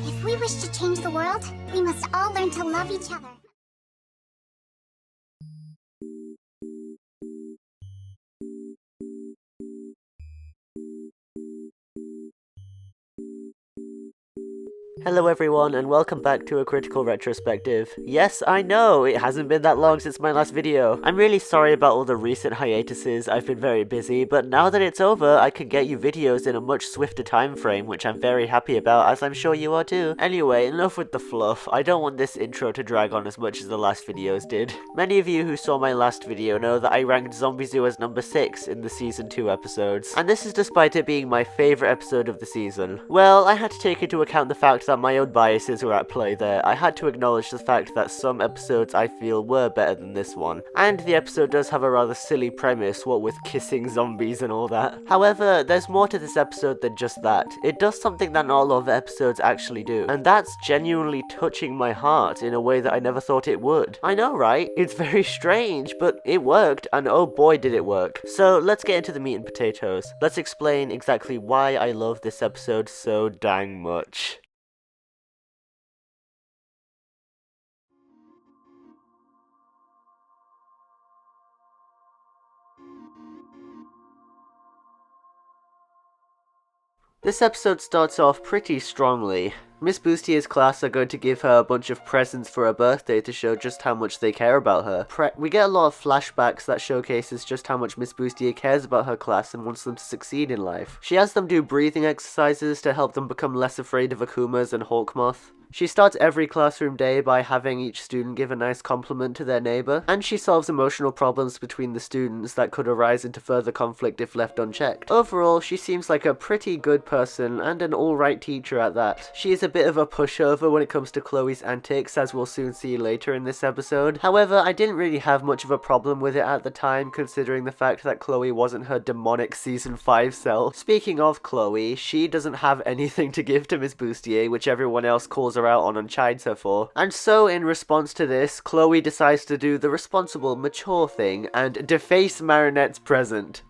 If we wish to change the world, we must all learn to love each other. Hello everyone, and welcome back to a critical retrospective. Yes, I know, it hasn't been that long since my last video. I'm really sorry about all the recent hiatuses, I've been very busy, but now that it's over, I can get you videos in a much swifter time frame, which I'm very happy about, as I'm sure you are too. Anyway, enough with the fluff. I don't want this intro to drag on as much as the last videos did. Many of you who saw my last video know that I ranked Zombizou as number 6 in the season 2 episodes, and this is despite it being my favourite episode of the season. Well, I had to take into account the fact that my own biases were at play there. I had to acknowledge the fact that some episodes I feel were better than this one. And the episode does have a rather silly premise, what with kissing zombies and all that. However, there's more to this episode than just that. It does something that not a lot of episodes actually do, and that's genuinely touching my heart in a way that I never thought it would. I know, right? It's very strange, but it worked, and oh boy did it work. So let's get into the meat and potatoes. Let's explain exactly why I love this episode so dang much. This episode starts off pretty strongly. Miss Bustier's class are going to give her a bunch of presents for her birthday to show just how much they care about her. We get a lot of flashbacks that showcases just how much Miss Bustier cares about her class and wants them to succeed in life. She has them do breathing exercises to help them become less afraid of Akumas and Hawkmoth. She starts every classroom day by having each student give a nice compliment to their neighbour, and she solves emotional problems between the students that could arise into further conflict if left unchecked. Overall, she seems like a pretty good person and an alright teacher at that. She is a bit of a pushover when it comes to Chloe's antics, as we'll soon see later in this episode. However, I didn't really have much of a problem with it at the time, considering the fact that Chloe wasn't her demonic season 5 self. Speaking of Chloe, she doesn't have anything to give to Miss Bustier, which everyone else calls her out on and chides her for. And so, in response to this, Chloe decides to do the responsible, mature thing and deface Marinette's present.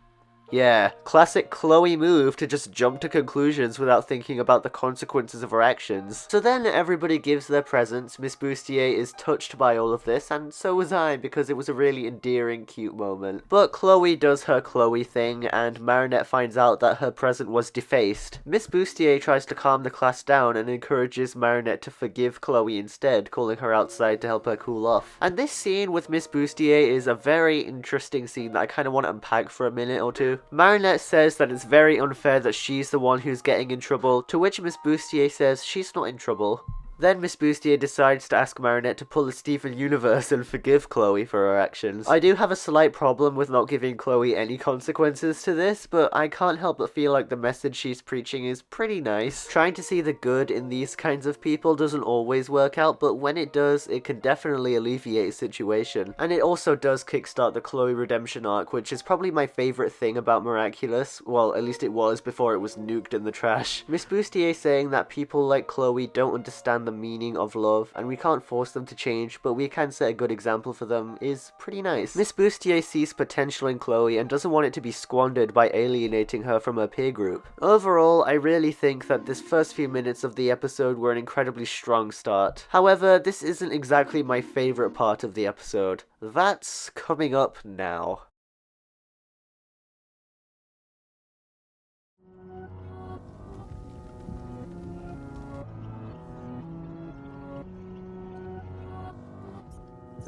Yeah, classic Chloe move to just jump to conclusions without thinking about the consequences of her actions. So then everybody gives their presents, Miss Bustier is touched by all of this, and so was I, because it was a really endearing, cute moment. But Chloe does her Chloe thing, and Marinette finds out that her present was defaced. Miss Bustier tries to calm the class down and encourages Marinette to forgive Chloe instead, calling her outside to help her cool off. And this scene with Miss Bustier is a very interesting scene that I kind of want to unpack for a minute or two. Marinette says that it's very unfair that she's the one who's getting in trouble, to which Miss Bustier says she's not in trouble. Then Miss Bustier decides to ask Marinette to pull a Steven Universe and forgive Chloe for her actions. I do have a slight problem with not giving Chloe any consequences to this, but I can't help but feel like the message she's preaching is pretty nice. Trying to see the good in these kinds of people doesn't always work out, but when it does, it can definitely alleviate a situation. And it also does kickstart the Chloe redemption arc, which is probably my favourite thing about Miraculous. Well, at least it was before it was nuked in the trash. Miss Bustier saying that people like Chloe don't understand the meaning of love, and we can't force them to change, but we can set a good example for them, is pretty nice. Miss Bustier sees potential in Chloe and doesn't want it to be squandered by alienating her from her peer group. Overall, I really think that this first few minutes of the episode were an incredibly strong start. However, this isn't exactly my favourite part of the episode. That's coming up now.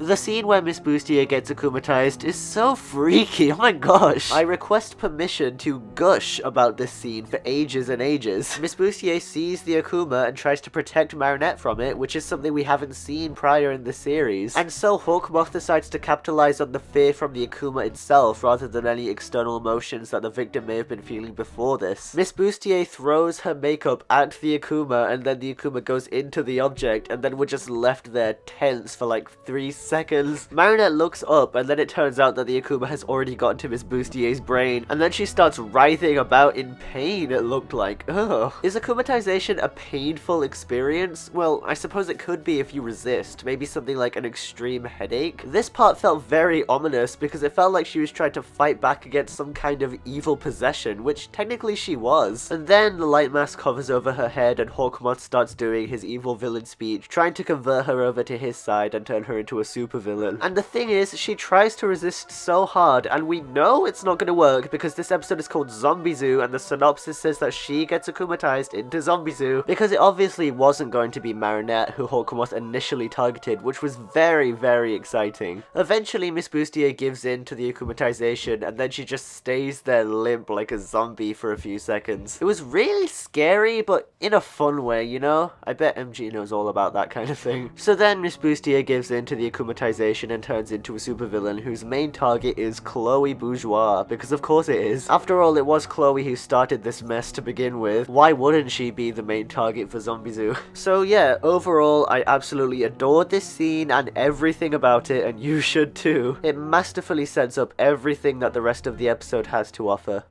The scene where Miss Bustier gets akumatized is so freaky, oh my gosh. I request permission to gush about this scene for ages and ages. Miss Bustier sees the Akuma and tries to protect Marinette from it, which is something we haven't seen prior in the series. And so Hawkmoth decides to capitalize on the fear from the Akuma itself rather than any external emotions that the victim may have been feeling before this. Miss Bustier throws her makeup at the Akuma, and then the Akuma goes into the object, and then we're just left there tense for like 3 seconds seconds. Marinette looks up, and then it turns out that the Akuma has already gotten to Miss Bustier's brain, and then she starts writhing about in pain, it looked like. Ugh. Is akumatization a painful experience? Well, I suppose it could be if you resist, maybe something like an extreme headache. This part felt very ominous because it felt like she was trying to fight back against some kind of evil possession, which technically she was. And then the light mask hovers over her head and Hawkmoth starts doing his evil villain speech, trying to convert her over to his side and turn her into a supervillain. And the thing is, she tries to resist so hard, and we know it's not going to work because this episode is called Zombizou, and the synopsis says that she gets akumatized into Zombizou, because it obviously wasn't going to be Marinette who Hawkmoth initially targeted, which was very, very exciting. Eventually, Miss Bustier gives in to the akumatization, and then she just stays there limp like a zombie for a few seconds. It was really scary, but in a fun way, you know? I bet MG knows all about that kind of thing. So then Miss Bustier gives in to the akumatization and turns into a supervillain whose main target is Chloé Bourgeois, because of course it is. After all, it was Chloé who started this mess to begin with. Why wouldn't she be the main target for Zombizou? So yeah, overall, I absolutely adored this scene and everything about it, and you should too. It masterfully sets up everything that the rest of the episode has to offer.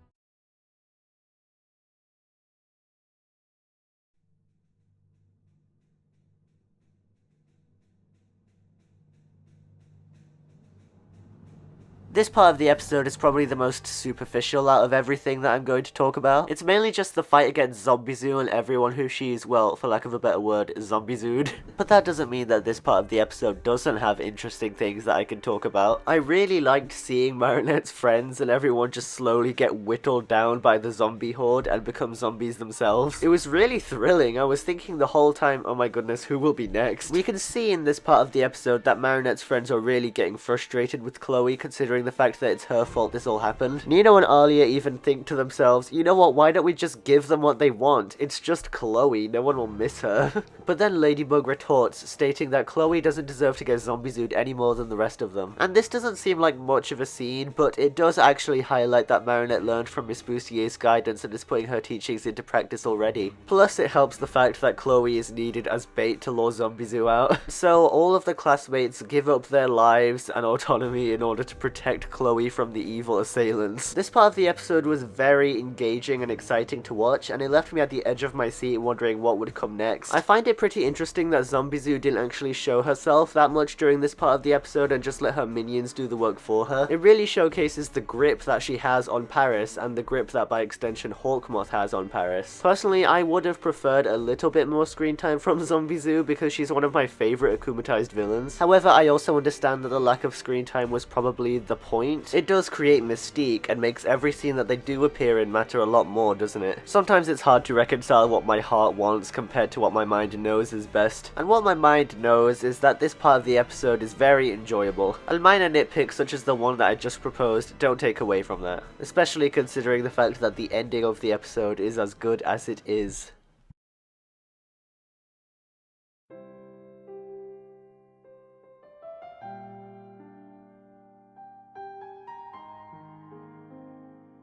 This part of the episode is probably the most superficial out of everything that I'm going to talk about. It's mainly just the fight against Zombizou and everyone who she's, well, for lack of a better word, Zombizooed. But that doesn't mean that this part of the episode doesn't have interesting things that I can talk about. I really liked seeing Marinette's friends and everyone just slowly get whittled down by the zombie horde and become zombies themselves. It was really thrilling. I was thinking the whole time, oh my goodness, who will be next? We can see in this part of the episode that Marinette's friends are really getting frustrated with Chloé, considering the fact that it's her fault this all happened. Nino and Alia even think to themselves, you know what, why don't we just give them what they want? It's just Chloé, no one will miss her. But then Ladybug retorts, stating that Chloé doesn't deserve to get zombizooed any more than the rest of them. And this doesn't seem like much of a scene, but it does actually highlight that Marinette learned from Miss Bustier's guidance and is putting her teachings into practice already. Plus it helps the fact that Chloé is needed as bait to lure Zombizou out. So all of the classmates give up their lives and autonomy in order to protect Chloé from the evil assailants. This part of the episode was very engaging and exciting to watch, and it left me at the edge of my seat wondering what would come next. I find it pretty interesting that Zombizou didn't actually show herself that much during this part of the episode and just let her minions do the work for her. It really showcases the grip that she has on Paris and the grip that by extension Hawkmoth has on Paris. Personally, I would have preferred a little bit more screen time from Zombizou because she's one of my favorite akumatized villains. However, I also understand that the lack of screen time was probably the point. It does create mystique and makes every scene that they do appear in matter a lot more, doesn't it? Sometimes it's hard to reconcile what my heart wants compared to what my mind knows is best. And what my mind knows is that this part of the episode is very enjoyable. And minor nitpicks such as the one that I just proposed don't take away from that. Especially considering the fact that the ending of the episode is as good as it is.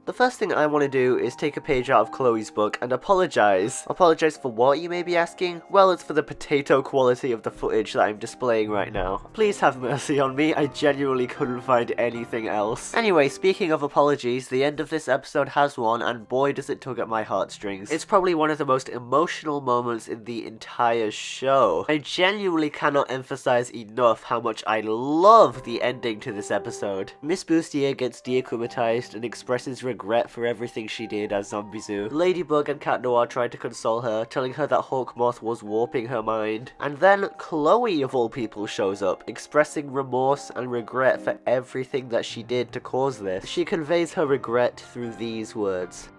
The first thing I want to do is take a page out of Chloé's book and apologise. Apologise for what, you may be asking? Well, it's for the potato quality of the footage that I'm displaying right now. Please have mercy on me, I genuinely couldn't find anything else. Anyway, speaking of apologies, the end of this episode has one, and boy does it tug at my heartstrings. It's probably one of the most emotional moments in the entire show. I genuinely cannot emphasize enough how much I love the ending to this episode. Miss Bustier gets deakumatized and expresses regret for everything she did as Zombizou. Ladybug and Cat Noir try to console her, telling her that Hawkmoth was warping her mind. And then Chloé, of all people, shows up, expressing remorse and regret for everything that she did to cause this. She conveys her regret through these words.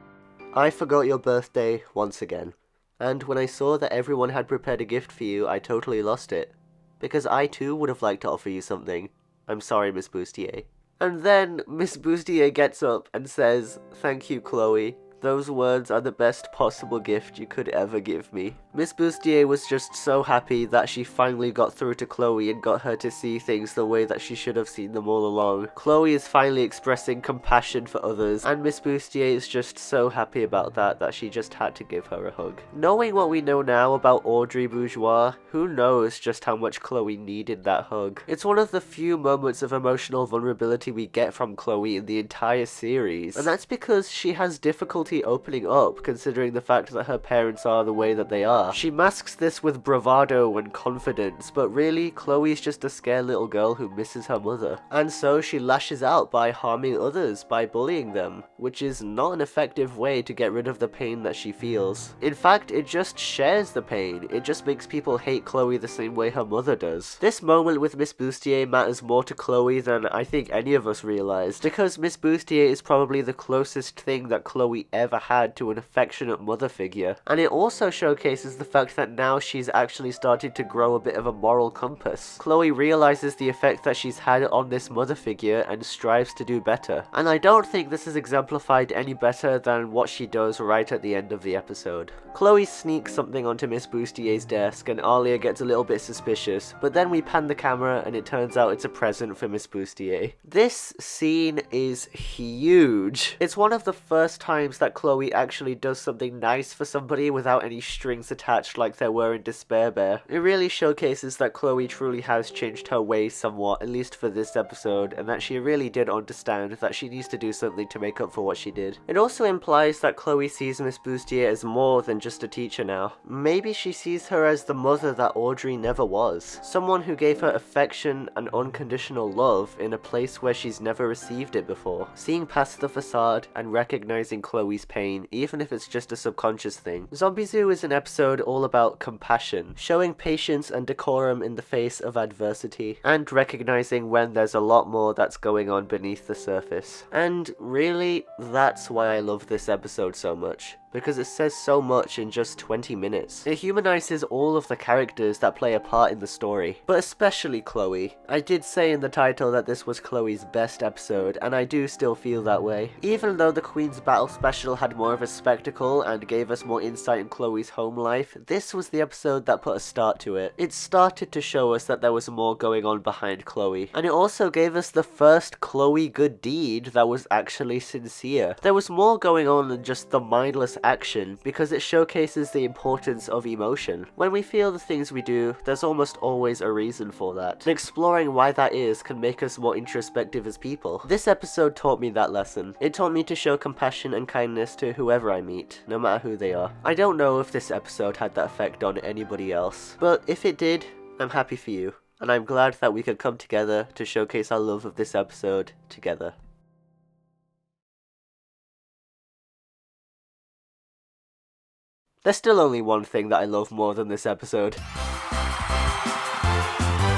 I forgot your birthday once again. And when I saw that everyone had prepared a gift for you, I totally lost it. Because I too would have liked to offer you something. I'm sorry, Miss Bustier. And then Miss Bustier gets up and says, thank you, Chloé. Those words are the best possible gift you could ever give me. Miss Bustier was just so happy that she finally got through to Chloe and got her to see things the way that she should have seen them all along. Chloe is finally expressing compassion for others, and Miss Bustier is just so happy about that she just had to give her a hug. Knowing what we know now about Audrey Bourgeois, who knows just how much Chloe needed that hug. It's one of the few moments of emotional vulnerability we get from Chloe in the entire series, and that's because she has difficulty opening up considering the fact that her parents are the way that they are. She masks this with bravado and confidence, but really Chloe's just a scared little girl who misses her mother. And so she lashes out by harming others, by bullying them, which is not an effective way to get rid of the pain that she feels. In fact, it just shares the pain. It just makes people hate Chloe the same way her mother does. This moment with Miss Bustier matters more to Chloe than I think any of us realized, because Miss Bustier is probably the closest thing that Chloe ever had to an affectionate mother figure. And it also showcases the fact that now she's actually started to grow a bit of a moral compass. Chloe realizes the effect that she's had on this mother figure and strives to do better. And I don't think this is exemplified any better than what she does right at the end of the episode. Chloe sneaks something onto Miss Bustier's desk and Alia gets a little bit suspicious, but then we pan the camera and it turns out it's a present for Miss Bustier. This scene is huge. It's one of the first times that Chloe actually does something nice for somebody without any strings attached like there were in Despair Bear. It really showcases that Chloe truly has changed her ways somewhat, at least for this episode, and that she really did understand that she needs to do something to make up for what she did. It also implies that Chloe sees Miss Bustier as more than just a teacher now. Maybe she sees her as the mother that Audrey never was. Someone who gave her affection and unconditional love in a place where she's never received it before. Seeing past the facade and recognizing Chloe's pain, even if it's just a subconscious thing. Zombizou is an episode all about compassion, showing patience and decorum in the face of adversity, and recognizing when there's a lot more that's going on beneath the surface. And really, that's why I love this episode so much, because it says so much in just 20 minutes. It humanizes all of the characters that play a part in the story, but especially Chloe. I did say in the title that this was Chloe's best episode, and I do still feel that way. Even though the Queen's Battle special had more of a spectacle and gave us more insight in Chloe's home life, this was the episode that put a start to it. It started to show us that there was more going on behind Chloe, and it also gave us the first Chloe good deed that was actually sincere. There was more going on than just the mindless action, because it showcases the importance of emotion. When we feel the things we do, there's almost always a reason for that. And exploring why that is can make us more introspective as people. This episode taught me that lesson. It taught me to show compassion and kindness to whoever I meet, no matter who they are. I don't know if this episode had that effect on anybody else, but if it did, I'm happy for you. And I'm glad that we could come together to showcase our love of this episode together. There's still only one thing that I love more than this episode.